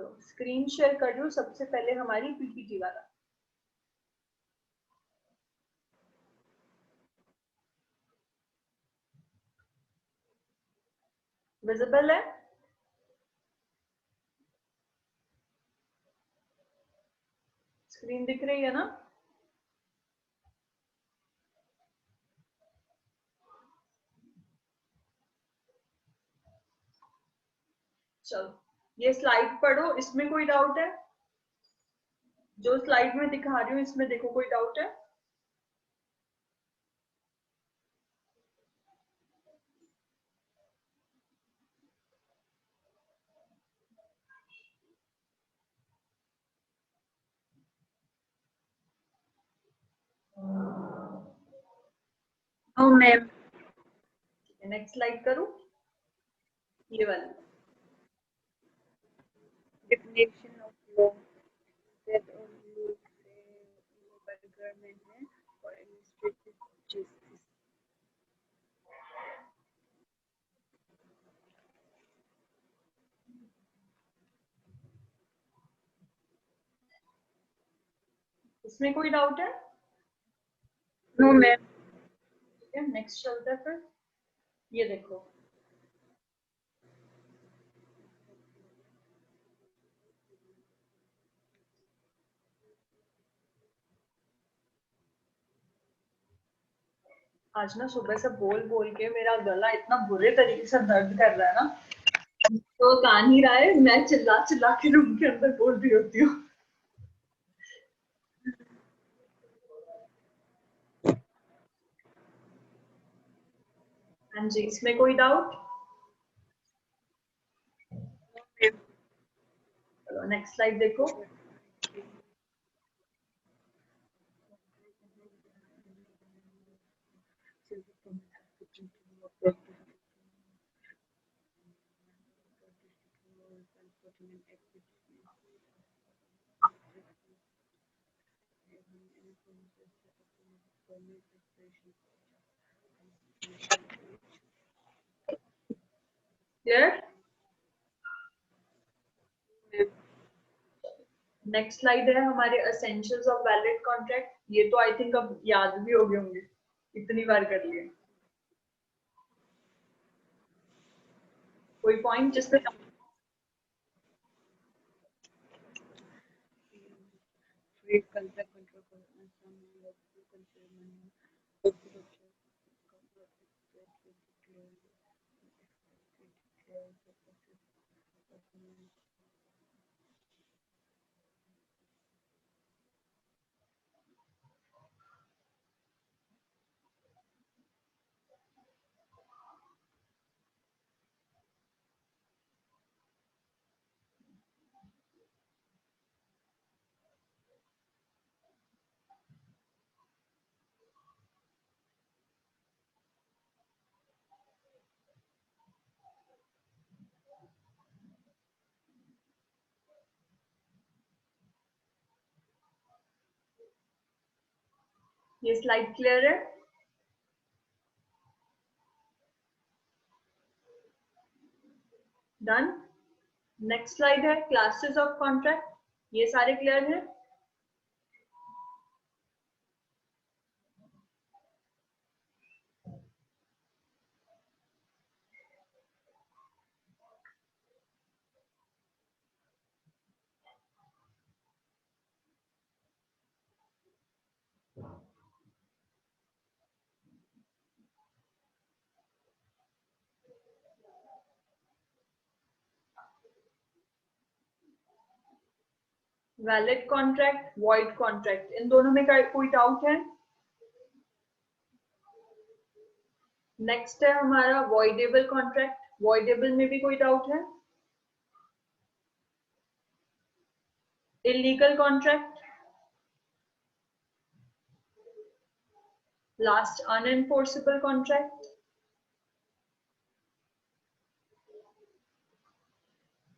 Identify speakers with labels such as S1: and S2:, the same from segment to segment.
S1: चलो screen share कर रही हूँ सबसे पहले हमारी पीपीटी वाला। विजिबल है? स्क्रीन दिख रही है ना? चलो ये स्लाइड पढ़ो, इसमें कोई डाउट है? जो स्लाइड में दिखा रही हूँ इसमें देखो, कोई डाउट है?
S2: No ma'am.
S1: नेक्स्ट स्लाइड करूँ, ये वाली।
S2: Definition of law that all burger में है फॉर एडमिनिस्ट्रेटिव जस्टिस।
S1: इसमें कोई डाउट है?
S2: No ma'am.
S1: ठीक है, नेक्स्ट चलता है फिर। ये देखो, आज ना सुबह से बोल बोल के मेरा गला इतना बुरे तरीके से दर्द कर रहा है ना, तो कान ही रहा है, मैं चिल्ला चिल्ला के रूम के अंदर बोल रही होती हूँ। हाँ जी, इसमें कोई डाउट? चलो नेक्स्ट स्लाइड देखो। क्लियर? नेक्स्ट स्लाइड है हमारे एसेंशियल्स ऑफ वैलिड कॉन्ट्रैक्ट। ये तो आई थिंक अब याद भी हो गए होंगे, इतनी बार कर लिए। कोई पॉइंट जिसपे ये स्लाइड क्लियर है? डन। नेक्स्ट स्लाइड है क्लासेस ऑफ कॉन्ट्रैक्ट। ये सारे क्लियर हैं? वैलिड कॉन्ट्रैक्ट, वॉइड कॉन्ट्रैक्ट, इन दोनों में कोई डाउट है? नेक्स्ट है हमारा वॉइडेबल कॉन्ट्रैक्ट। वॉइडेबल में भी कोई डाउट है? इलीगल कॉन्ट्रैक्ट, लास्ट अनएनफोर्सेबल कॉन्ट्रैक्ट,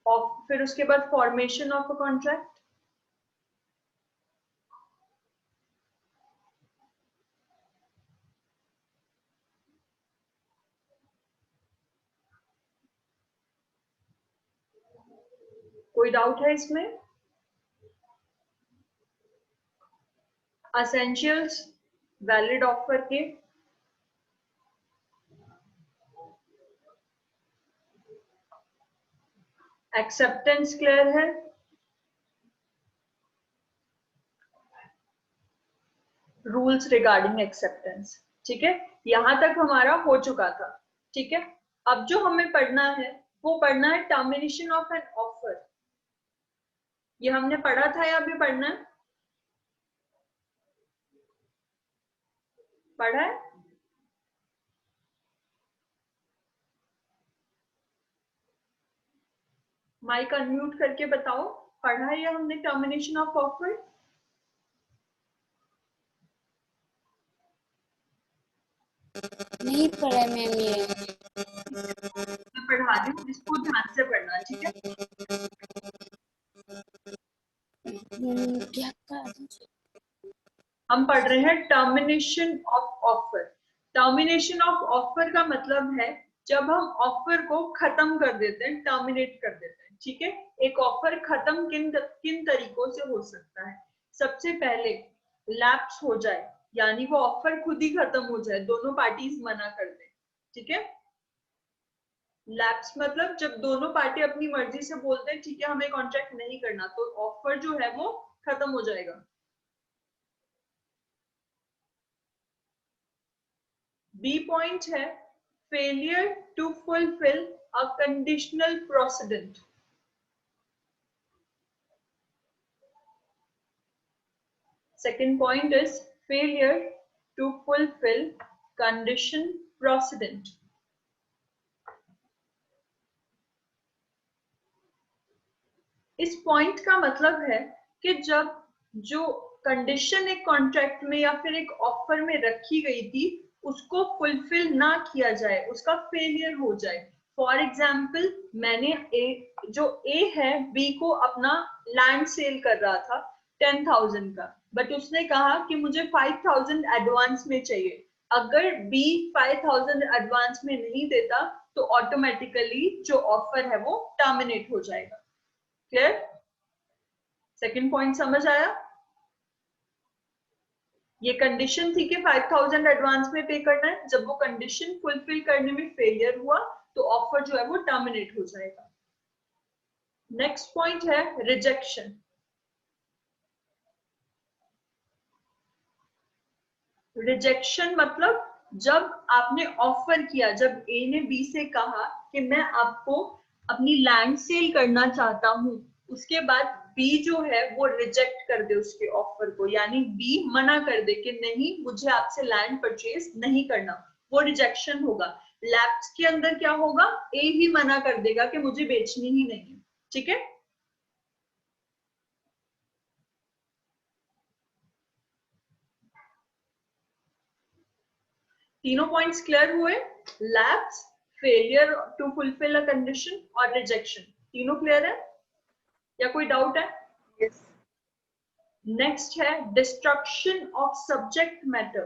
S1: और फिर उसके बाद फॉर्मेशन ऑफ अ कॉन्ट्रैक्ट। कोई डाउट है इसमें? एसेंशियल्स वैलिड ऑफर के एक्सेप्टेंस क्लियर है? रूल्स रिगार्डिंग एक्सेप्टेंस, ठीक है, यहां तक हमारा हो चुका था। ठीक है, अब जो हमें पढ़ना है वो पढ़ना है टर्मिनेशन ऑफ एन ऑफर। ये हमने पढ़ा था या अभी पढ़ना है? पढ़ा है? माइक अनम्यूट करके बताओ, पढ़ा है या हमने टर्मिनेशन ऑफ ऑफर?
S2: नहीं पढ़ा मैम ये।
S1: मैं पढ़ा रही हूँ, इसको ध्यान से पढ़ना, ठीक है?
S2: क्या कहा?
S1: हम पढ़ रहे हैं termination of offer. Termination of offer का मतलब है जब हम ऑफर को खत्म कर देते हैं, टर्मिनेट कर देते हैं। ठीक है, एक ऑफर खत्म किन किन तरीकों से हो सकता है? सबसे पहले लैप्स हो जाए, यानी वो ऑफर खुद ही खत्म हो जाए, दोनों पार्टीज मना कर दें। ठीक है, लैप्स मतलब जब दोनों पार्टी अपनी मर्जी से बोलते हैं ठीक है हमें कॉन्ट्रैक्ट नहीं करना, तो ऑफर जो है वो खत्म हो जाएगा। बी पॉइंट है failure to fulfil a conditional precedent. Second point is failure to fulfil condition precedent. इस पॉइंट का मतलब है कि जब जो कंडीशन एक कॉन्ट्रैक्ट में या फिर एक ऑफर में रखी गई थी उसको फुलफिल ना किया जाए, उसका फेलियर हो जाए। फॉर एग्जाम्पल मैंने जो ए है बी को अपना लैंड सेल कर रहा था 10,000 का, बट उसने कहा कि मुझे 5,000 एडवांस में चाहिए। अगर बी 5,000 एडवांस में नहीं देता तो ऑटोमेटिकली जो ऑफर है वो टर्मिनेट हो जाएगा। क्लियर? सेकंड पॉइंट समझ आया? ये कंडीशन थी कि 5,000 एडवांस में पे करना है, जब वो कंडीशन फुलफिल करने में फेलियर हुआ तो ऑफर जो है वो टर्मिनेट हो जाएगा। नेक्स्ट पॉइंट है रिजेक्शन। रिजेक्शन मतलब जब आपने ऑफर किया, जब ए ने बी से कहा कि मैं आपको अपनी लैंड सेल करना चाहता हूं, उसके बाद बी जो है वो रिजेक्ट कर दे उसके ऑफर को, यानी बी मना कर दे कि नहीं मुझे आपसे लैंड परचेज नहीं करना, वो रिजेक्शन होगा। लैप्स के अंदर क्या होगा? ए ही मना कर देगा कि मुझे बेचनी ही नहीं है। ठीक है, तीनों पॉइंट्स क्लियर हुए? Lapse, failure to fulfil a condition और रिजेक्शन, तीनों क्लियर है या कोई डाउट है?
S2: यस।
S1: नेक्स्ट है destruction of subject matter.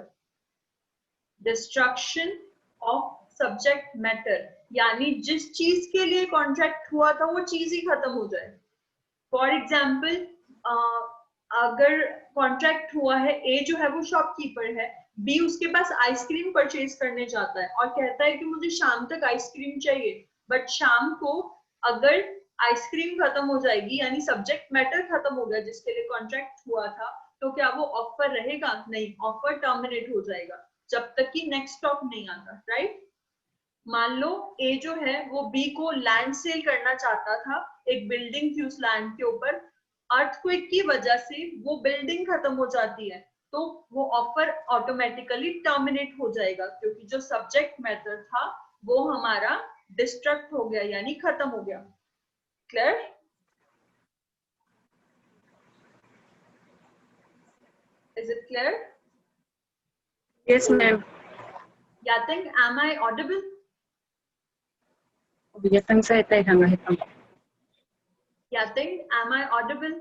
S1: Destruction of subject matter यानी जिस चीज के लिए कॉन्ट्रैक्ट हुआ था वो चीज ही खत्म हो जाए। फॉर एग्जाम्पल अगर कॉन्ट्रैक्ट हुआ है, ए जो है वो शॉपकीपर है, बी उसके पास आइसक्रीम परचेज करने जाता है और कहता है कि मुझे शाम तक आइसक्रीम चाहिए, बट शाम को अगर आइसक्रीम खत्म हो जाएगी यानी सब्जेक्ट मैटर खत्म हो गया जिसके लिए कॉन्ट्रैक्ट हुआ था, तो क्या वो ऑफर रहेगा? नहीं, ऑफर टर्मिनेट हो जाएगा जब तक कि नेक्स्ट स्टॉक नहीं आता। राइट? मान लो ए जो है वो बी को लैंड सेल करना चाहता था, एक बिल्डिंग थी उस लैंड के ऊपर, अर्थक्वेक की वजह से वो बिल्डिंग खत्म हो जाती है, तो वो ऑफर ऑटोमेटिकली टर्मिनेट हो जाएगा क्योंकि जो सब्जेक्ट मैटर था वो हमारा डिस्ट्रक्ट हो गया यानी खत्म हो गया। Clear? Is it clear?
S2: Yes ma'am.
S1: Yating, am I audible?
S2: Bigatang sa itay hangahitang.
S1: Yating, am I audible?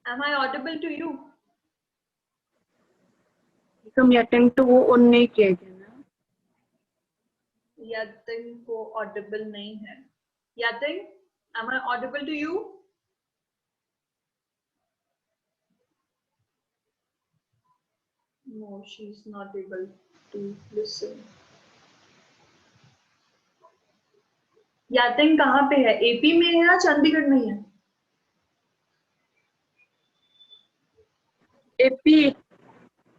S1: Am I audible to you?
S2: Ikam yating to on नहीं किया गया ना?
S1: यातिन को ऑडिबल नहीं है। Yatin, am I audible to you? No, she's not able to listen. Yatin कहाँ पे है? एपी में है या चंडीगढ़ में है?
S2: एपी।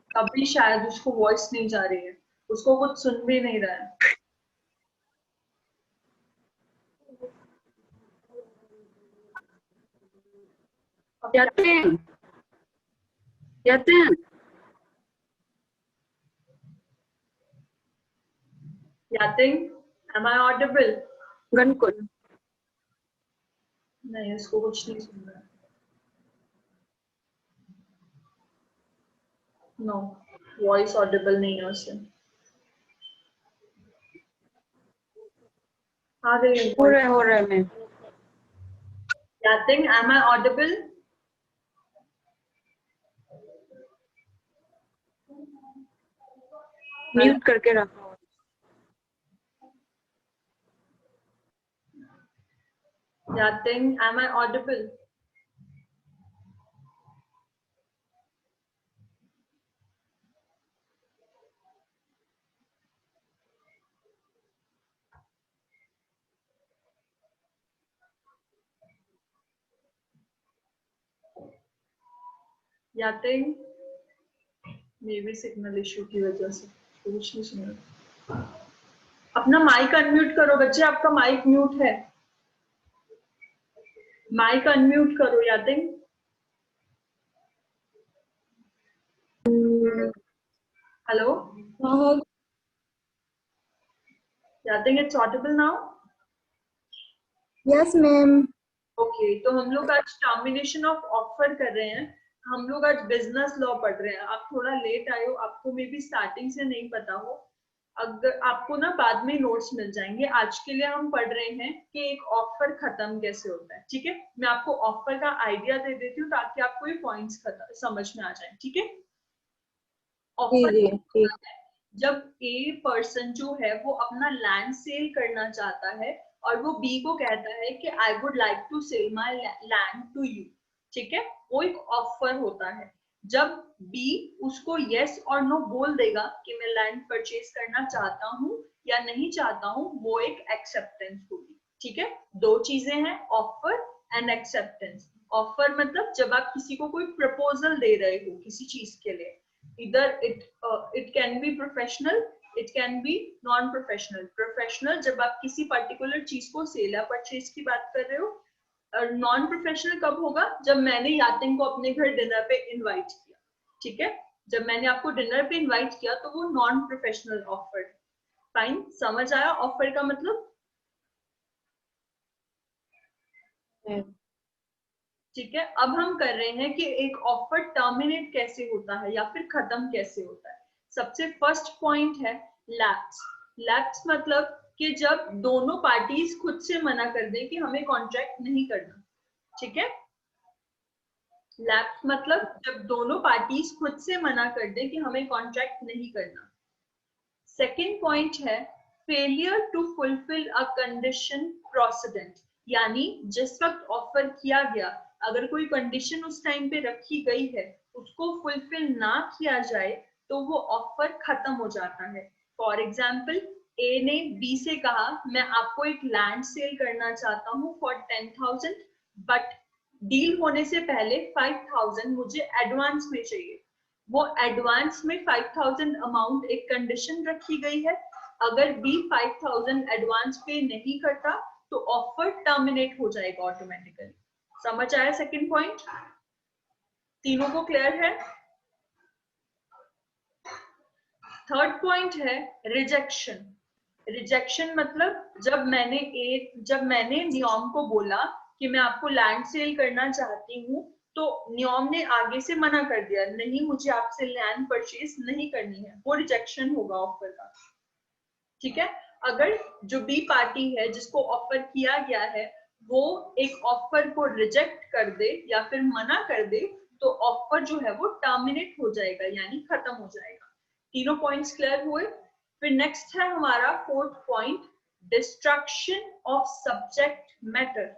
S1: अभी शायद उसको वॉइस नहीं जा रही है, उसको कुछ सुन भी नहीं रहा है।
S2: Yatin, Yatin,
S1: Yatin, am I audible?
S2: गनकुन।
S1: नहीं, उसको कुछ नहीं सुन रहा है। नो, वॉइस ऑडिबल नहीं है उसे। आ गई है
S2: हो रहा है ma'am.
S1: Yatin, am I audible?
S2: Mute करके रखो।
S1: Yatin, am I audible? Yatin, maybe signal issue की वजह से कुछ नहीं सुन रहा। अपना माइक अनम्यूट करो बच्चे, आपका माइक म्यूट है। माइक अनम्यूट करो Yatin. Hello Yatin, it's audible now?
S3: Yes ma'am.
S1: Okay, तो हम लोग आज टर्मिनेशन ऑफ ऑफर कर रहे हैं। हम लोग आज बिजनेस लॉ पढ़ रहे हैं। आप थोड़ा लेट आए हो, आपको मे बी स्टार्टिंग से नहीं पता हो। अगर आपको ना बाद में नोट्स मिल जाएंगे। आज के लिए हम पढ़ रहे हैं कि एक ऑफर खत्म कैसे होता है। ठीक है, मैं आपको ऑफर का आइडिया दे देती हूँ ताकि आपको ये पॉइंट्स समझ में आ जाए। ठीक है, ऑफर जब ए पर्सन जो है वो अपना लैंड सेल करना चाहता है और वो बी को कहता है कि I would like to sell my land to you. ठीक है, वो एक ऑफर होता है। जब बी उसको यस और नो बोल देगा कि मैं लैंड परचेज करना चाहता हूँ या नहीं चाहता हूँ, वो एक एक्सेप्टेंस होगी। ठीक है, दो चीजें हैं, ऑफर एंड एक्सेप्टेंस। ऑफर मतलब जब आप किसी को कोई प्रपोजल दे रहे हो किसी चीज के लिए, either it can be professional, it can be non professional। Professional जब आप किसी पर्टिकुलर चीज को सेल या परचेज की बात कर रहे हो, और नॉन प्रोफेशनल कब होगा? जब मैंने यातिन को अपने घर डिनर पे इनवाइट किया। ठीक है, जब मैंने आपको डिनर पे इनवाइट किया तो वो नॉन प्रोफेशनल ऑफर। फाइन, समझ आया ऑफर का मतलब? ठीक है, अब हम कर रहे हैं कि एक ऑफर टर्मिनेट कैसे होता है या फिर खत्म कैसे होता है। सबसे फर्स्ट पॉइंट है लैप्स। लैप्स मतलब कि जब दोनों पार्टीज खुद से मना कर दें कि हमें कॉन्ट्रैक्ट नहीं करना। ठीक है, लैप्स मतलब जब दोनों पार्टीज खुद से मना कर दें कि हमें कॉन्ट्रैक्ट नहीं करना। सेकेंड पॉइंट है failure to fulfil a condition precedent, यानी जिस वक्त ऑफर किया गया अगर कोई कंडीशन उस टाइम पे रखी गई है उसको फुलफिल ना किया जाए तो वो ऑफर खत्म हो जाता है। फॉर एग्जाम्पल, ए ने बी से कहा मैं आपको एक लैंड सेल करना चाहता हूँ फॉर 10,000, बट डील होने से पहले 5,000 मुझे एडवांस में चाहिए। वो एडवांस में 5,000 अमाउंट एक कंडीशन रखी गई है। अगर बी 5,000 एडवांस पे नहीं करता तो ऑफर टर्मिनेट हो जाएगा ऑटोमेटिकली। समझ आया सेकंड पॉइंट? तीनों को क्लियर है? थर्ड पॉइंट है रिजेक्शन। रिजेक्शन मतलब जब मैंने नियॉम को बोला कि मैं आपको लैंड सेल करना चाहती हूँ तो नियॉम ने आगे से मना कर दिया, नहीं मुझे आपसे लैंड परचेज नहीं करनी है, वो रिजेक्शन होगा ऑफर का। ठीक है, अगर जो बी पार्टी है जिसको ऑफर किया गया है वो एक ऑफर को रिजेक्ट कर दे या फिर मना कर दे तो ऑफर जो है वो टर्मिनेट हो जाएगा यानी खत्म हो जाएगा। तीनों पॉइंट्स क्लियर हुए? फिर नेक्स्ट है हमारा fourth point, destruction of subject matter.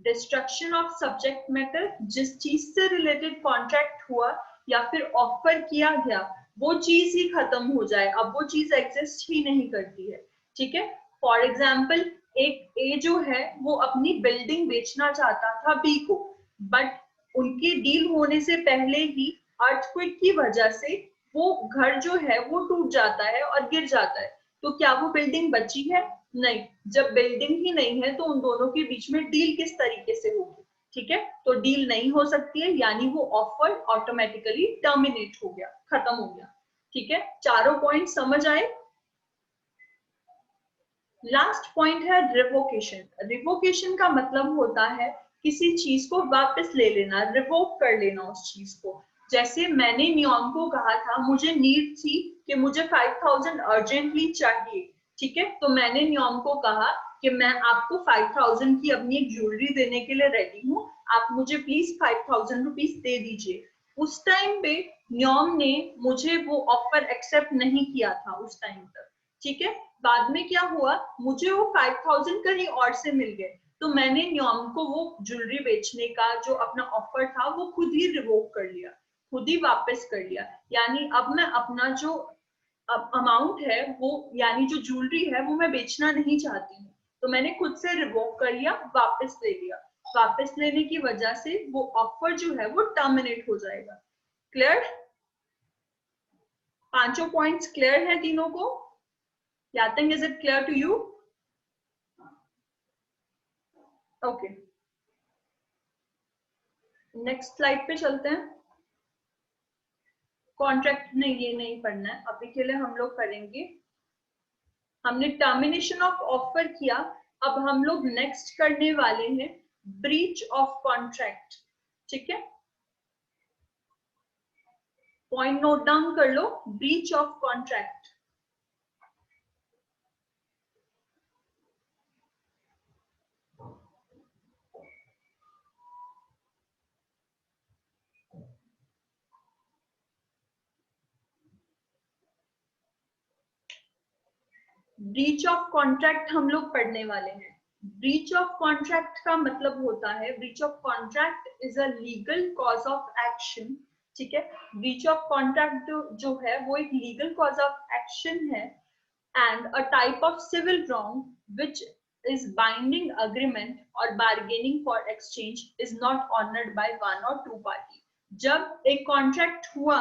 S1: Destruction of subject matter, जिस चीज से रिलेटेड कॉन्ट्रैक्ट हुआ या फिर ऑफर किया गया वो चीज ही खत्म हो जाए, अब वो चीज एग्जिस्ट ही नहीं करती है। ठीक है, फॉर एग्जाम्पल एक ए जो है वो अपनी बिल्डिंग बेचना चाहता था बी को, बट उनके डील होने से पहले ही अर्थक्वेक की वजह से वो घर जो है वो टूट जाता है और गिर जाता है। तो क्या वो बिल्डिंग बची है? नहीं। जब बिल्डिंग ही नहीं है तो उन दोनों के बीच में डील किस तरीके से होगी? ठीक है, तो डील नहीं हो सकती है, यानी वो ऑफर ऑटोमेटिकली टर्मिनेट हो गया, खत्म हो गया। ठीक है, चारों पॉइंट समझ आए? लास्ट पॉइंट है रिवोकेशन। रिवोकेशन का मतलब होता है किसी चीज को वापस ले लेना, रिवोक कर लेना उस चीज को। जैसे मैंने नियॉम को कहा था, मुझे नीड थी कि मुझे 5000 अर्जेंटली चाहिए। ठीक है, तो मैंने नियॉम को कहा कि मैं आपको 5000 की अपनी एक ज्वेलरी देने के लिए रेडी हूँ, आप मुझे प्लीज 5000 रुपीज दे दीजिए। उस टाइम पे नियॉम ने मुझे वो ऑफर एक्सेप्ट नहीं किया था उस टाइम तक। ठीक है, बाद में क्या हुआ, मुझे वो 5000 कहीं और से मिल गए, तो मैंने नियॉम को वो ज्वेलरी बेचने का जो अपना ऑफर था वो खुद ही रिवोक कर लिया, खुद ही वापस कर लिया। यानी अब मैं अपना जो अमाउंट है वो, यानी जो ज्वेलरी है वो मैं बेचना नहीं चाहती हूँ, तो मैंने खुद से रिवोक कर लिया, वापस ले लिया। वापस लेने की वजह से वो ऑफर जो है वो टर्मिनेट हो जाएगा। क्लियर? पांचों पॉइंट्स क्लियर है तीनों को? Yatin, is it clear to you? Okay, next slide पे चलते हैं। कॉन्ट्रैक्ट नहीं, ये नहीं पढ़ना है अभी के लिए, हम लोग करेंगे, हमने टर्मिनेशन ऑफ ऑफर किया, अब हम लोग नेक्स्ट करने वाले हैं ब्रीच ऑफ कॉन्ट्रैक्ट। ठीक है, पॉइंट नोट डाउन कर लो, breach of contract. Breach of contract हम लोग पढ़ने वाले हैं। ब्रीच ऑफ कॉन्ट्रैक्ट का मतलब होता है, breach of contract is a legal cause of action. ठीक है, ब्रीच ऑफ कॉन्ट्रैक्ट जो है वो एक लीगल कॉज ऑफ एक्शन है and a type of civil wrong which is binding agreement or bargaining for exchange is not honored by one or two party। जब एक contract हुआ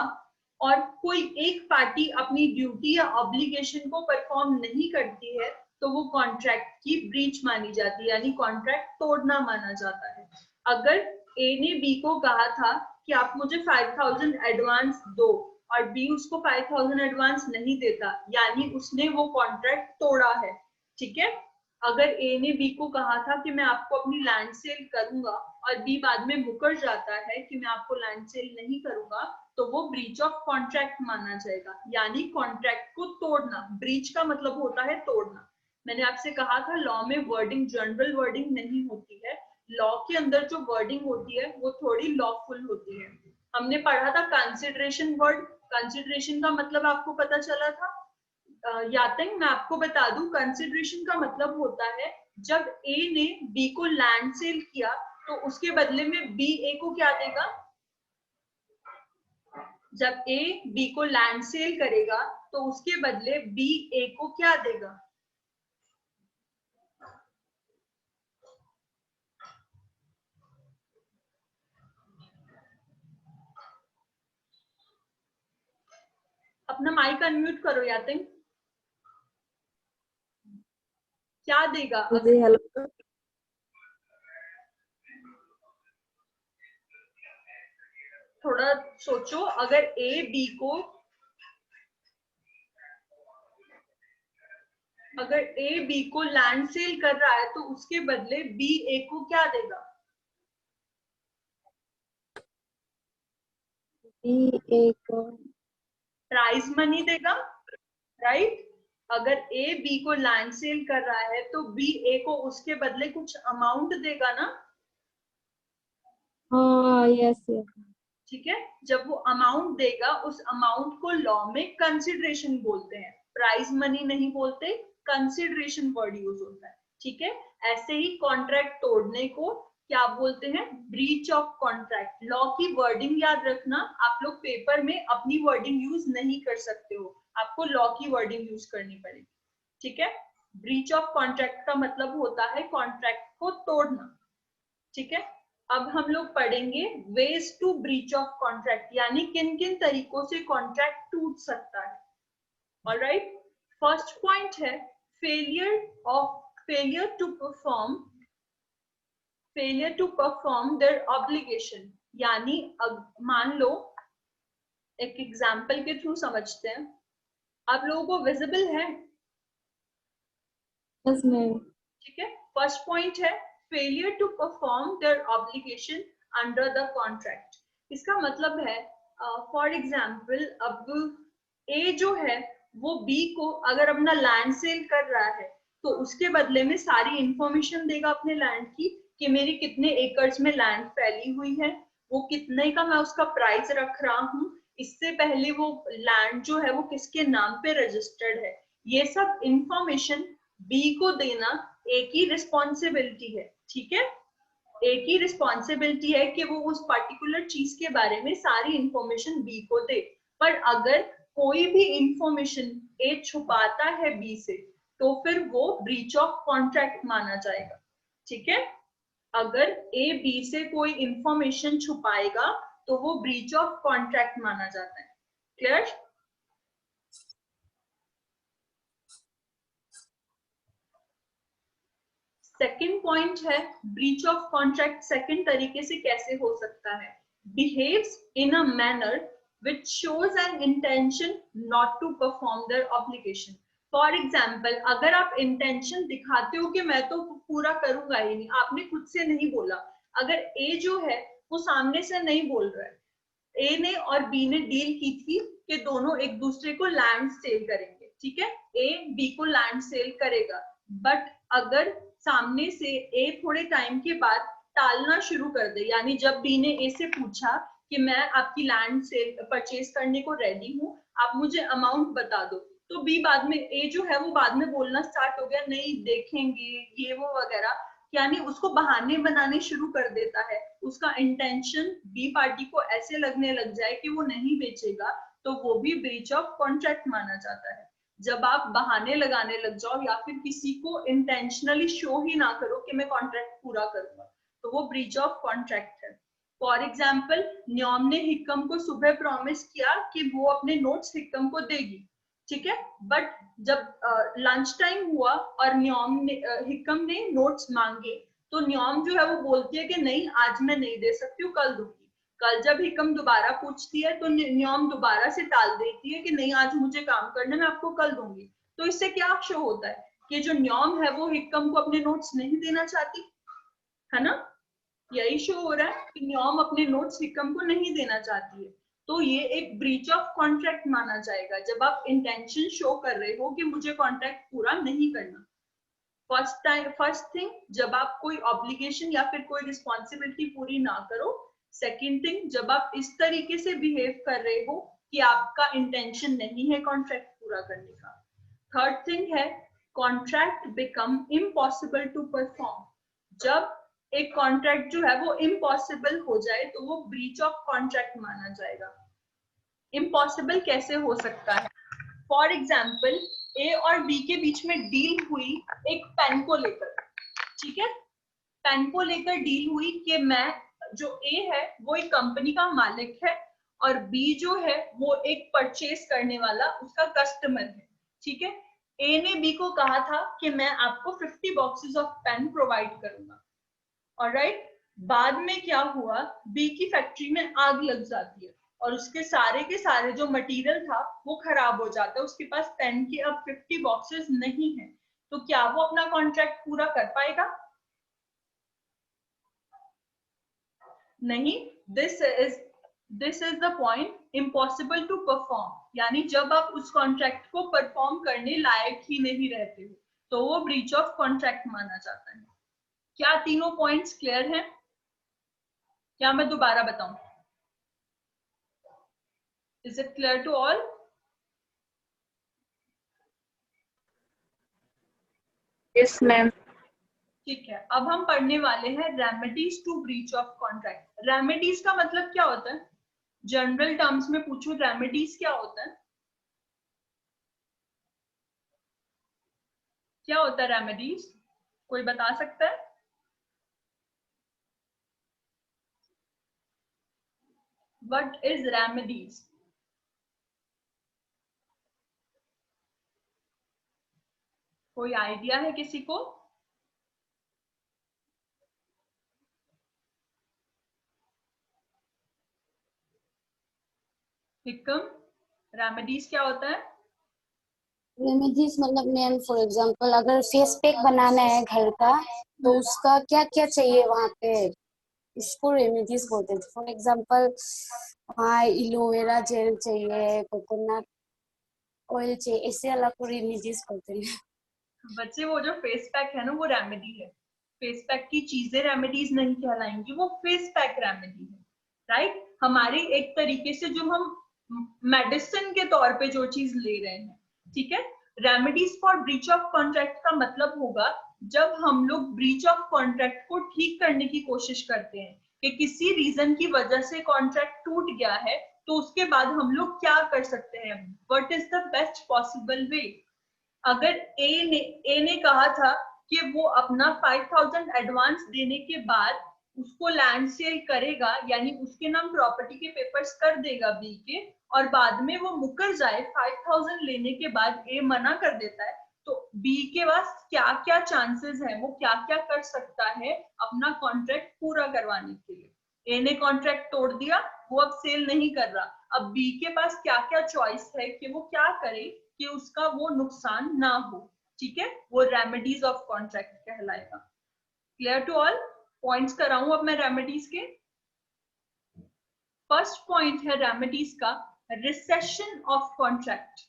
S1: और कोई एक पार्टी अपनी ड्यूटी या ऑब्लिगेशन को परफॉर्म नहीं करती है तो वो कॉन्ट्रैक्ट की ब्रीच मानी जाती है, यानी कॉन्ट्रैक्ट तोड़ना माना जाता है। अगर ए ने बी को कहा था कि आप मुझे 5000 एडवांस दो और बी उसको 5000 एडवांस नहीं देता, यानी उसने वो कॉन्ट्रैक्ट तोड़ा है। ठीक है, अगर ए ने बी को कहा था कि मैं आपको अपनी लैंड सेल करूंगा और बी बाद में मुकर जाता है कि मैं आपको लैंड सेल नहीं करूंगा, तो वो ब्रीच ऑफ कॉन्ट्रैक्ट माना जाएगा, यानी कॉन्ट्रैक्ट को तोड़ना। ब्रीच का मतलब होता है तोड़ना। मैंने आपसे कहा था लॉ में वर्डिंग जनरल वर्डिंग नहीं होती है, लॉ के अंदर जो वर्डिंग होती है वो थोड़ी लॉफुल होती है। हमने पढ़ा था कंसिडरेशन वर्ड, कंसिडरेशन का मतलब आपको पता चला था? यातिंग, मैं आपको बता दूं, कंसिडरेशन का मतलब होता है जब ए ने बी को लैंड सेल किया तो उसके बदले में बी ए को क्या देगा? जब ए बी को लैंड सेल करेगा तो उसके बदले बी ए को क्या देगा? अपना माइक अनम्यूट करो यातिंग। क्या देगा?
S2: जी हेलो।
S1: थोड़ा सोचो, अगर ए बी को, अगर ए बी को लैंड सेल कर रहा है तो उसके बदले बी ए को क्या देगा?
S2: बी एक
S1: प्राइज मनी देगा, राइट? अगर ए बी को लैंड सेल कर रहा है तो बी ए को उसके बदले कुछ अमाउंट देगा ना?
S2: हाँ यस यस।
S1: ठीक है, जब वो अमाउंट देगा उस अमाउंट को लॉ में कंसिडरेशन बोलते हैं, प्राइज मनी नहीं बोलते, कंसिडरेशन वर्ड यूज होता है, ठीक है। ऐसे ही कॉन्ट्रैक्ट तोड़ने को क्या बोलते हैं, ब्रीच ऑफ कॉन्ट्रैक्ट। लॉ की वर्डिंग याद रखना, आप लोग पेपर में अपनी वर्डिंग यूज नहीं कर सकते हो, आपको लॉ की वर्डिंग यूज करनी पड़ेगी, ठीक है। ब्रीच ऑफ कॉन्ट्रैक्ट का मतलब होता है कॉन्ट्रैक्ट को तोड़ना, ठीक है। अब हम लोग पढ़ेंगे ways to breach of contract, यानी किन किन तरीकों से कॉन्ट्रैक्ट टूट सकता है। ऑलराइट, फर्स्ट पॉइंट है failure to perform their obligation, यानी मान लो, एक एग्जाम्पल के थ्रू समझते हैं। आप लोगों को विजिबल है?
S2: Yes ma'am.
S1: ठीक है। फर्स्ट पॉइंट है failure to perform their obligation under the contract. इसका मतलब है फॉर एग्जाम्पल, अब ए जो है वो बी को अगर अपना लैंड सेल कर रहा है तो उसके बदले में सारी इंफॉर्मेशन देगा अपने लैंड की, कि मेरी कितने एकर्स में लैंड फैली हुई है, वो कितने का मैं उसका प्राइस रख रहा हूँ, इससे पहले वो लैंड जो है वो किसके नाम पे रजिस्टर्ड है, ये सब इंफॉर्मेशन बी को देना एक ही रिस्पॉन्सिबिलिटी है, ठीक है। एक ही रिस्पॉन्सिबिलिटी है कि वो उस पर्टिकुलर चीज के बारे में सारी इंफॉर्मेशन बी को दे। पर अगर कोई भी इंफॉर्मेशन ए छुपाता है बी से तो फिर वो ब्रीच ऑफ कॉन्ट्रैक्ट माना जाएगा, ठीक है। अगर ए बी से कोई इंफॉर्मेशन छुपाएगा तो वो ब्रीच ऑफ कॉन्ट्रैक्ट माना जाता है। क्लियर? सेकेंड पॉइंट है ब्रीच ऑफ कॉन्ट्रैक्ट सेकेंड तरीके से कैसे हो सकता है, behaves in a manner which shows an intention not to perform their obligation। For example, अगर आप इंटेंशन दिखाते हो कि मैं तो पूरा करूंगा ही नहीं, आपने खुद से नहीं बोला, अगर ए जो है वो सामने से नहीं बोल रहा है, ए ने और बी ने डील की थी कि दोनों एक दूसरे को लैंड सेल करेंगे, ठीक है, ए बी को लैंड सेल करेगा, बट अगर सामने से ए थोड़े टाइम के बाद टालना शुरू कर दे, यानी जब बी ने ए से पूछा कि मैं आपकी लैंड सेल परचेज करने को रेडी हूँ, आप मुझे अमाउंट बता दो, तो बी बाद में, ए जो है वो बाद में बोलना स्टार्ट हो गया, नहीं देखेंगे ये वो वगैरह, यानी उसको बहाने बनाने शुरू कर देता है, उसका इंटेंशन बी पार्टी को ऐसे लगने लग जाए कि वो नहीं बेचेगा, तो वो भी ब्रीच ऑफ कॉन्ट्रैक्ट माना जाता है। जब आप बहाने लगाने लग जाओ या फिर किसी को इंटेंशनली शो ही ना करो कि मैं कॉन्ट्रैक्ट पूरा करूंगा, तो वो ब्रीच ऑफ कॉन्ट्रैक्ट है। फॉर एग्जाम्पल, न्योम ने हिक्कम को सुबह प्रॉमिस किया कि वो अपने नोट्स हिक्कम को देगी, ठीक है, बट जब लंच टाइम हुआ और हिक्कम ने नोट्स मांगे, तो न्योम जो है वो बोलती है कि नहीं आज मैं नहीं दे सकती हूँ, कल दूंगी। कल जब हिक्कम दोबारा पूछती है तो न्योम दोबारा से टाल देती है कि नहीं आज मुझे काम करना, मैं आपको कल दूंगी। तो इससे क्या शो होता है कि जो न्योम है वो हिक्कम को अपने नोट्स नहीं देना चाहती, है ना, यही शो हो रहा है कि न्योम अपने नोट्स हिक्कम को नहीं देना चाहती है। तो ये एक ब्रीच ऑफ कॉन्ट्रैक्ट माना जाएगा जब आप इंटेंशन शो कर रहे हो कि मुझे कॉन्ट्रैक्ट पूरा नहीं करना। फर्स्ट थिंग, जब आप कोई ऑब्लिगेशन या फिर कोई रिस्पॉन्सिबिलिटी पूरी ना करो। सेकेंड थिंग, जब आप इस तरीके से बिहेव कर रहे हो कि आपका इंटेंशन नहीं है कॉन्ट्रैक्ट पूरा करने का। थर्ड थिंग है contract become impossible to perform. जब एक कॉन्ट्रैक्ट जो है वो इम्पॉसिबल हो जाए तो वो ब्रीच ऑफ कॉन्ट्रैक्ट माना जाएगा। इम्पॉसिबल कैसे हो सकता है? फॉर एग्जाम्पल, ए और बी के बीच में डील हुई एक पेन को लेकर, ठीक है, पेन को लेकर डील हुई कि मैं, जो ए है वो एक कंपनी का मालिक है और बी जो है वो एक परचेज करने वाला उसका कस्टमर है, ठीक है। ए ने बी को कहा था कि मैं आपको 50 बॉक्सेस ऑफ पेन प्रोवाइड करूंगा, ऑलराइट। बाद में क्या हुआ, बी की फैक्ट्री में आग लग जाती है और उसके सारे के सारे जो मटेरियल था वो खराब हो जाता है, उसके पास पेन के अब 50 बॉक्सेस नहीं है, तो क्या वो अपना कॉन्ट्रैक्ट पूरा कर पाएगा? नहीं। This is the point, impossible to perform, यानी जब आप उस कॉन्ट्रैक्ट को परफॉर्म करने लायक ही नहीं रहते हो तो वो ब्रीच ऑफ कॉन्ट्रैक्ट माना जाता है। क्या तीनों पॉइंट्स क्लियर हैं? क्या मैं दोबारा बताऊं? Is it clear to all?
S2: Yes ma'am.
S1: ठीक है, अब हम पढ़ने वाले हैं remedies to breach of contract. Remedies का मतलब क्या होता है? जनरल टर्म्स में पूछो, रेमेडीज क्या होता है? क्या होता है रेमेडीज? कोई बता सकता है? What is remedies? कोई आइडिया है किसी को? हिकम, रेमेडीज क्या होता है?
S3: रेमेडीज मतलब मैम फॉर एग्जांपल अगर फेस पैक बनाना है घर का तो उसका क्या क्या चाहिए वहाँ पे, इसको रेमेडीज बोलते थे। फॉर एग्जांपल हाँ एलोवेरा जेल चाहिए, कोकोनट ऑयल चाहिए, ऐसे अलग को रेमेडीज बोलते हैं।
S1: बच्चे वो जो फेस पैक है ना वो रेमेडी है। फेस पैक की चीजें रेमेडीज नहीं कहलाएंगी, वो फेस पैक रेमेडी है। राइट, हमारी एक तरीके से जो हम मेडिसिन के तौर पे जो चीज ले रहे हैं, ठीक है। Remedies for breach of contract का मतलब होगा जब हम लोग ब्रीच ऑफ कॉन्ट्रैक्ट को ठीक करने की कोशिश करते हैं कि किसी रीजन की वजह से कॉन्ट्रैक्ट टूट गया है, तो उसके बाद हम लोग क्या कर सकते हैं, what is the best possible way. अगर ए ने कहा था कि वो अपना 5000 एडवांस देने के बाद उसको लैंड सेल करेगा, यानी उसके नाम प्रॉपर्टी के पेपर्स कर देगा बी के, और बाद में वो मुकर जाए 5000 लेने के बाद ए मना कर देता है, तो बी के पास क्या क्या चांसेस है, वो क्या क्या कर सकता है अपना कॉन्ट्रैक्ट पूरा करवाने के लिए। ए ने कॉन्ट्रैक्ट तोड़ दिया, वो अब सेल नहीं कर रहा, अब बी के पास क्या क्या चॉइस है कि वो क्या करे कि उसका वो नुकसान ना हो। ठीक है, वो रेमेडीज ऑफ कॉन्ट्रैक्ट कहलाएगा। Clear to all? पॉइंट्स कराऊं अब मैं रेमेडीज के। फर्स्ट पॉइंट है रेमेडीज का, rescission of contract.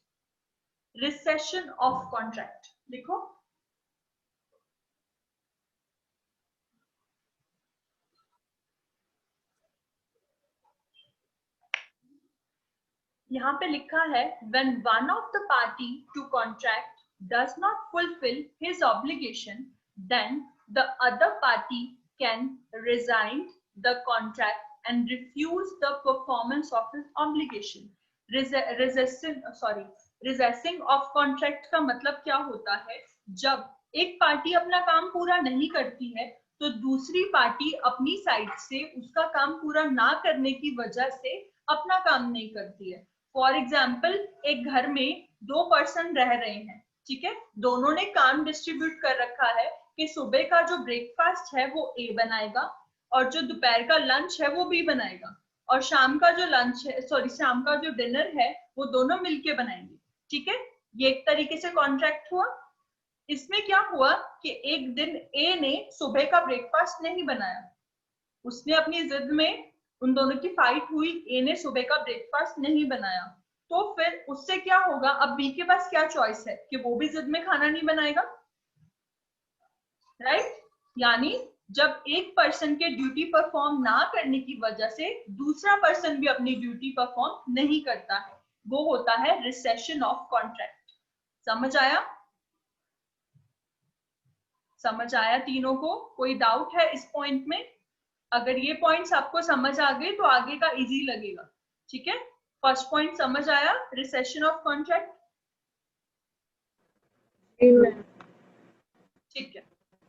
S1: Rescission of contract लिखो। यहाँ पे लिखा है when one of the party to contract does not fulfill his obligation, then the other party can resign the contract and refuse the performance of his obligation. Resessing of contract का मतलब क्या होता है? जब एक पार्टी अपना काम पूरा नहीं करती है तो दूसरी पार्टी अपनी साइड से उसका काम पूरा ना करने की वजह से अपना काम नहीं करती है। फॉर एग्जाम्पल, एक घर में 2 पर्सन रह रहे हैं, ठीक है, दोनों ने काम डिस्ट्रीब्यूट कर रखा है कि सुबह का जो ब्रेकफास्ट है वो ए बनाएगा और जो दोपहर का लंच है वो बी बनाएगा, और शाम का जो लंच है, शाम का जो डिनर है वो दोनों मिलके बनाएंगे। ठीक है, ये एक तरीके से कॉन्ट्रैक्ट हुआ। इसमें क्या हुआ कि एक दिन ए ने सुबह का ब्रेकफास्ट नहीं बनाया, उसने अपनी जिद में, उन दोनों की फाइट हुई, ए ने सुबह का ब्रेकफास्ट नहीं बनाया, तो फिर उससे क्या होगा, अब बी के पास क्या चॉइस है कि वो भी जिद में खाना नहीं बनाएगा। राइट, यानी जब एक पर्सन के ड्यूटी परफॉर्म ना करने की वजह से दूसरा पर्सन भी अपनी ड्यूटी परफॉर्म नहीं करता है, वो होता है रिसेशन ऑफ कॉन्ट्रैक्ट। समझ आया? समझ आया तीनों को? कोई डाउट है इस पॉइंट में? अगर ये पॉइंट्स आपको समझ आ गए तो आगे का इजी लगेगा। ठीक है, फर्स्ट पॉइंट समझ आया, रिसेशन ऑफ कॉन्ट्रैक्ट। ठीक है,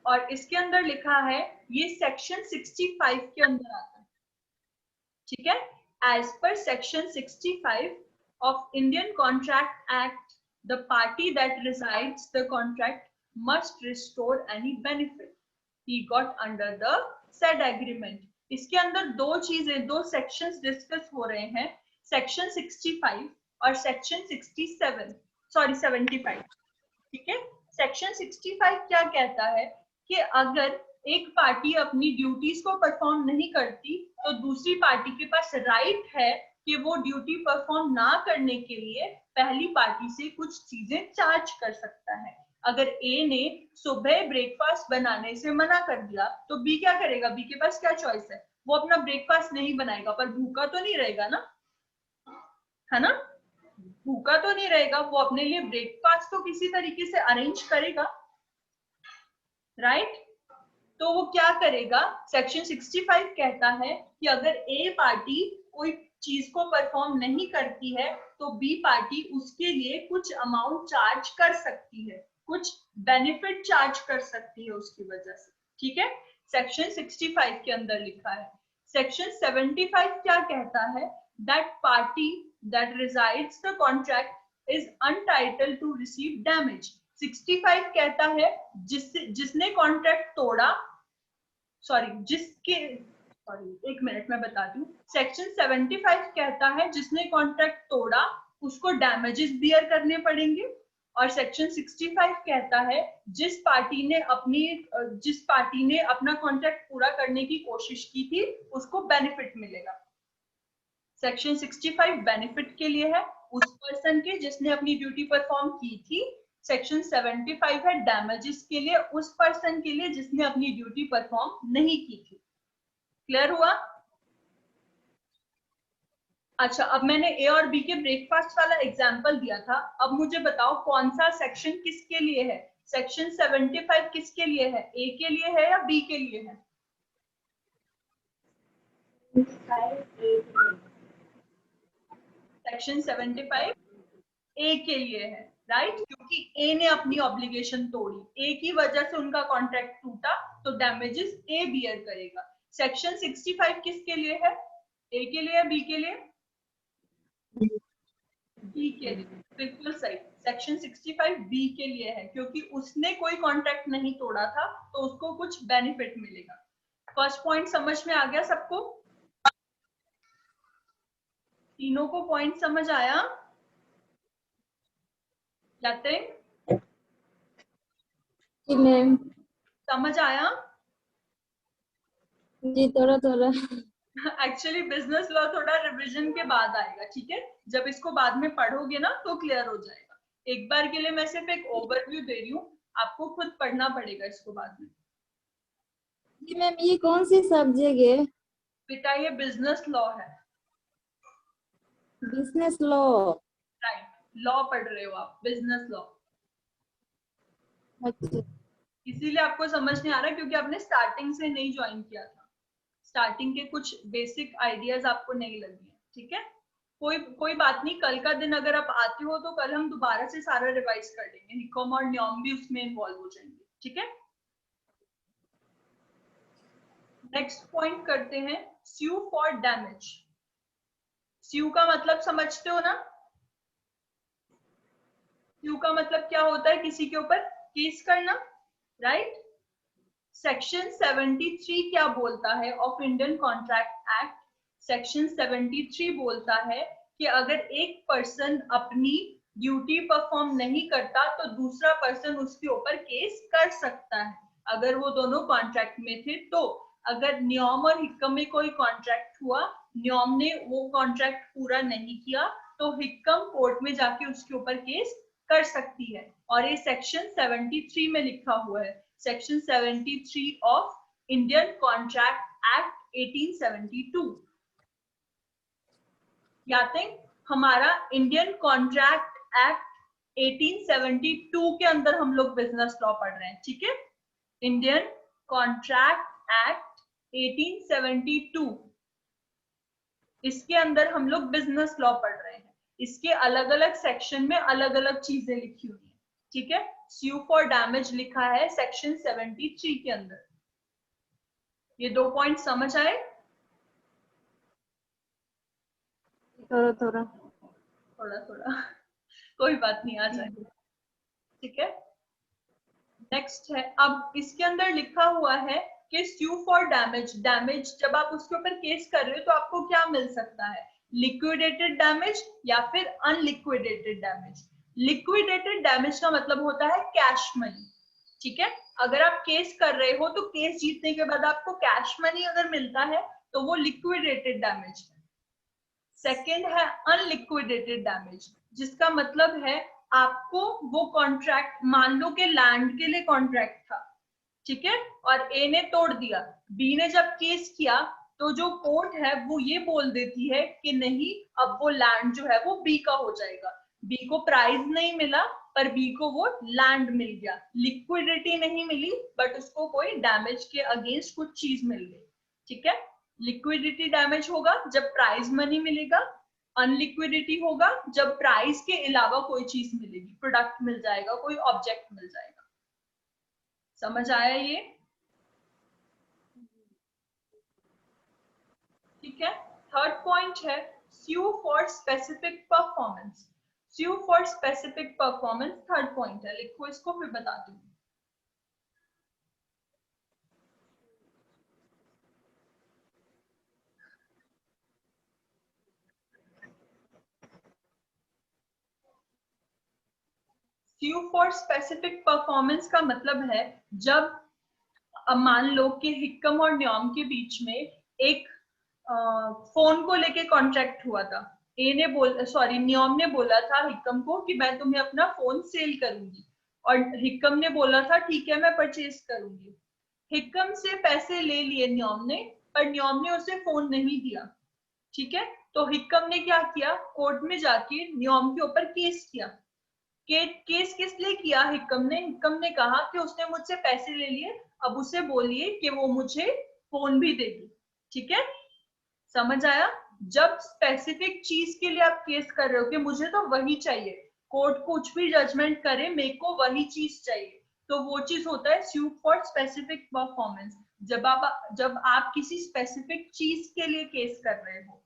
S1: और इसके अंदर लिखा है, ये सेक्शन 65 के अंदर आता है। ठीक है, as per section 65 of Indian contract act, the party that rescinds the contract must restore any benefit he got under the said agreement। इसके अंदर दो चीजें, दो सेक्शंस डिस्कस हो रहे हैं, सेक्शन 65 और सेक्शन 75। ठीक है, सेक्शन 65 क्या कहता है कि अगर एक पार्टी अपनी ड्यूटीज को परफॉर्म नहीं करती तो दूसरी पार्टी के पास राइट है कि वो ड्यूटी परफॉर्म ना करने के लिए पहली पार्टी से कुछ चीजें चार्ज कर सकता है। अगर ए ने सुबह ब्रेकफास्ट बनाने से मना कर दिया तो बी क्या करेगा? बी के पास क्या चॉइस है? वो अपना ब्रेकफास्ट नहीं बनाएगा, पर भूखा तो नहीं रहेगा ना, है ना? भूखा तो नहीं रहेगा, वो अपने लिए ब्रेकफास्ट तो किसी तरीके से अरेंज करेगा। राइट। तो वो क्या करेगा, सेक्शन 65 कहता है कि अगर ए पार्टी कोई चीज को परफॉर्म नहीं करती है तो बी पार्टी उसके लिए कुछ अमाउंट चार्ज कर सकती है, कुछ बेनिफिट चार्ज कर सकती है उसकी वजह से। ठीक है, सेक्शन 65 के अंदर लिखा है। सेक्शन 75 क्या कहता है, that party that rescinds the contract is entitled to receive damage. 65 कहता है जिसने कॉन्ट्रैक्ट तोड़ा, एक मिनट मैं बताती हूँ। सेक्शन 75 कहता है जिसने कॉन्ट्रैक्ट तोड़ा उसको डैमेजेस बियर करने पड़ेंगे, और सेक्शन 65 कहता है जिस पार्टी ने अपना कॉन्ट्रैक्ट पूरा करने की कोशिश की थी उसको बेनिफिट मिलेगा। सेक्शन 65 बेनिफिट के लिए है, उस पर्सन के जिसने अपनी ड्यूटी परफॉर्म की थी। सेक्शन 75 है डैमेजेस के लिए, उस पर्सन के लिए जिसने अपनी ड्यूटी परफॉर्म नहीं की थी। क्लियर हुआ? अच्छा, अब मैंने ए और बी के ब्रेकफास्ट वाला एग्जांपल दिया था, अब मुझे बताओ कौन सा सेक्शन किसके लिए है? सेक्शन 75 किसके लिए है, ए के लिए है या बी के लिए है? सेक्शन 75 ए के लिए है, राइट, क्योंकि ए ने अपनी ऑब्लिगेशन तोड़ी, ए की वजह से उनका कॉन्ट्रैक्ट टूटा, तो डैमेजेस ए बियर करेगा। सेक्शन 65 किसके लिए है, ए के लिए या बी के लिए? बी के लिए, बिल्कुल सही। सेक्शन 65 बी के लिए है क्योंकि उसने कोई कॉन्ट्रैक्ट नहीं तोड़ा था तो उसको कुछ बेनिफिट मिलेगा। फर्स्ट पॉइंट समझ में आ गया सबको? तीनों को पॉइंट समझ आया? जाते
S2: जी मैम।
S1: समझ आया?
S2: जी थोड़ा थोड़ा।
S1: एक्चुअली बिजनेस लॉ थोड़ा रिवीजन के बाद आएगा, ठीक है, जब इसको बाद में पढ़ोगे ना तो क्लियर हो जाएगा। एक बार के लिए मैं सिर्फ एक ओवरव्यू दे रही हूँ, आपको खुद पढ़ना पड़ेगा इसको बाद में।
S2: जी मैम, ये कौन सी सब्जेक्ट है?
S1: बेटा ये बिजनेस लॉ है।
S2: Business law.
S1: राइट, लॉ पढ़ रहे हो आप, बिजनेस लॉ।
S2: अच्छा।
S1: इसीलिए आपको समझ नहीं आ रहा क्योंकि आपने स्टार्टिंग से नहीं ज्वाइन किया था, स्टार्टिंग के कुछ बेसिक आइडियाज आपको नहीं लगे हैं, ठीक है। कोई बात नहीं, कल का दिन अगर आप आते हो तो कल हम दोबारा से सारा रिवाइज कर लेंगे, हिकॉम और न्योम भी उसमें इन्वॉल्व हो जाएंगे, ठीक है। नेक्स्ट पॉइंट करते हैं, स्यू फॉर डैमेज। स्यू का मतलब समझते हो ना? स्यू का मतलब क्या होता है, किसी के ऊपर केस करना, राइट। सेक्शन 73 क्या बोलता है of Indian contract act? Section 73 बोलता है कि अगर एक पर्सन अपनी ड्यूटी परफॉर्म नहीं करता तो दूसरा पर्सन उसके ऊपर केस कर सकता है, अगर वो दोनों कॉन्ट्रैक्ट में थे तो। अगर न्योम और हिक्कम में कोई कॉन्ट्रैक्ट हुआ, न्योम ने वो कॉन्ट्रैक्ट पूरा नहीं किया तो हिक्कम कोर्ट में जाके उसके ऊपर केस कर सकती है, और ये सेक्शन 73 में लिखा हुआ है, section 73 of Indian contract act 1872। याद है, हमारा इंडियन कॉन्ट्रैक्ट एक्ट 1872 के अंदर हम लोग बिजनेस लॉ पढ़ रहे हैं, ठीक है। इंडियन कॉन्ट्रैक्ट एक्ट 1872, इसके अंदर हम लोग बिजनेस लॉ पढ़ रहे हैं। इसके अलग अलग सेक्शन में अलग अलग चीजें लिखी हुई है, ठीक है। स्यू फॉर डैमेज लिखा है सेक्शन 73 के अंदर। ये 2 पॉइंट समझ आए?
S2: थोड़ा थोड़ा।
S1: थोड़ा थोड़ा कोई बात नहीं, आ जाए, ठीक है। नेक्स्ट है, अब इसके अंदर लिखा हुआ है कि स्यू फॉर डैमेज, डैमेज जब आप उसके ऊपर केस कर रहे हो तो आपको क्या मिल सकता है, लिक्विडेटेड डैमेज या फिर अनलिक्विडेटेड डैमेज। लिक्विडेटेड डैमेज का मतलब होता है कैश मनी, ठीक है। अगर आप केस कर रहे हो तो केस जीतने के बाद आपको कैश मनी अगर मिलता है तो वो लिक्विडेटेड डैमेज है। सेकेंड है अनलिक्विडेटेड डैमेज, जिसका मतलब है आपको वो कॉन्ट्रैक्ट, मान लो कि लैंड के लिए कॉन्ट्रैक्ट था, ठीक है, और ए ने तोड़ दिया, बी ने जब केस किया तो जो कोर्ट है वो ये बोल देती है कि नहीं, अब वो लैंड जो है वो बी का हो जाएगा। बी को प्राइज नहीं मिला पर बी को वो लैंड मिल गया, लिक्विडिटी नहीं मिली बट उसको कोई डैमेज के अगेंस्ट कुछ चीज मिल गई, ठीक है। लिक्विडिटी डैमेज होगा जब प्राइज मनी मिलेगा, अनलिक्विडिटी होगा जब प्राइस के अलावा कोई चीज मिलेगी, प्रोडक्ट मिल जाएगा, कोई ऑब्जेक्ट मिल जाएगा। समझ आया ये? ठीक है। थर्ड पॉइंट है sue for specific performance. sue for specific performance third point है, लिखो इसको फिर बताती हूँ। sue फॉर स्पेसिफिक परफॉर्मेंस का मतलब है जब मान लो कि हिक्कम और न्योम के बीच में एक फोन को लेके कॉन्ट्रैक्ट हुआ था। न्योम ने बोला था हिक्कम को कि मैं तुम्हें अपना फोन सेल करूंगी, और हिक्कम ने बोला था ठीक है मैं परचेज करूंगी। हिक्कम से पैसे ले लिए न्योम ने, पर न्योम ने उसे फोन नहीं दिया, ठीक है। तो हिक्कम ने क्या किया, कोर्ट में जाके न्योम के ऊपर केस किया। केस किस लिए किया हिक्कम ने कहा कि उसने मुझसे पैसे ले लिए, अब उसे बोलिए कि वो मुझे फोन भी देगी, ठीक है। समझ आया? जब स्पेसिफिक चीज के लिए आप केस कर रहे हो कि मुझे तो वही चाहिए, कोर्ट कुछ भी जजमेंट करे मेरे को वही चीज चाहिए, तो वो चीज होता है sue फॉर स्पेसिफिक परफॉर्मेंस। जब आप किसी स्पेसिफिक चीज के लिए केस कर रहे हो,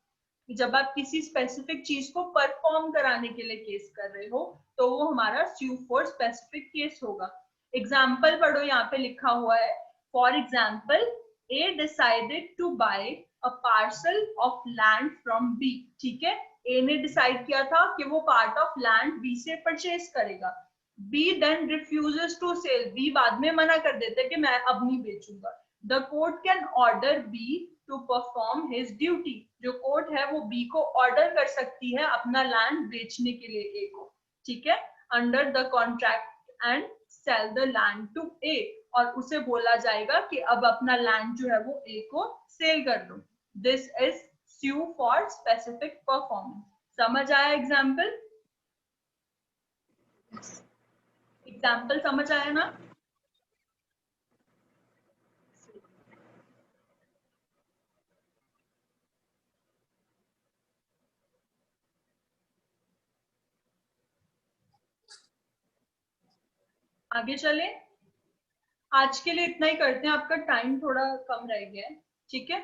S1: जब आप किसी स्पेसिफिक चीज को परफॉर्म कराने के लिए केस कर रहे हो, तो वो हमारा sue फॉर स्पेसिफिक केस होगा। एग्जाम्पल पढ़ो, यहाँ पे लिखा हुआ है for example A decided to buy a parcel of land from B, ठीक है। A ने डिसाइड किया था कि वो पार्ट ऑफ लैंड B से परचेज करेगा। B then refuses to sell, B बाद में मना कर देते हैं कि मैं अब नहीं बेचूंगा। The court can order B to perform his duty, जो कोर्ट है वो B को ऑर्डर कर सकती है अपना लैंड बेचने के लिए A को, ठीक है। Under the contract and sell the land to A, और उसे बोला जाएगा कि अब अपना लैंड जो है वो A को सेल कर दो। This is sue for specific performance. समझ आया एग्जाम्पल? एग्जाम्पल समझ आया ना? आगे चले, आज के लिए इतना ही करते हैं, आपका टाइम थोड़ा कम रह गया है, ठीक है।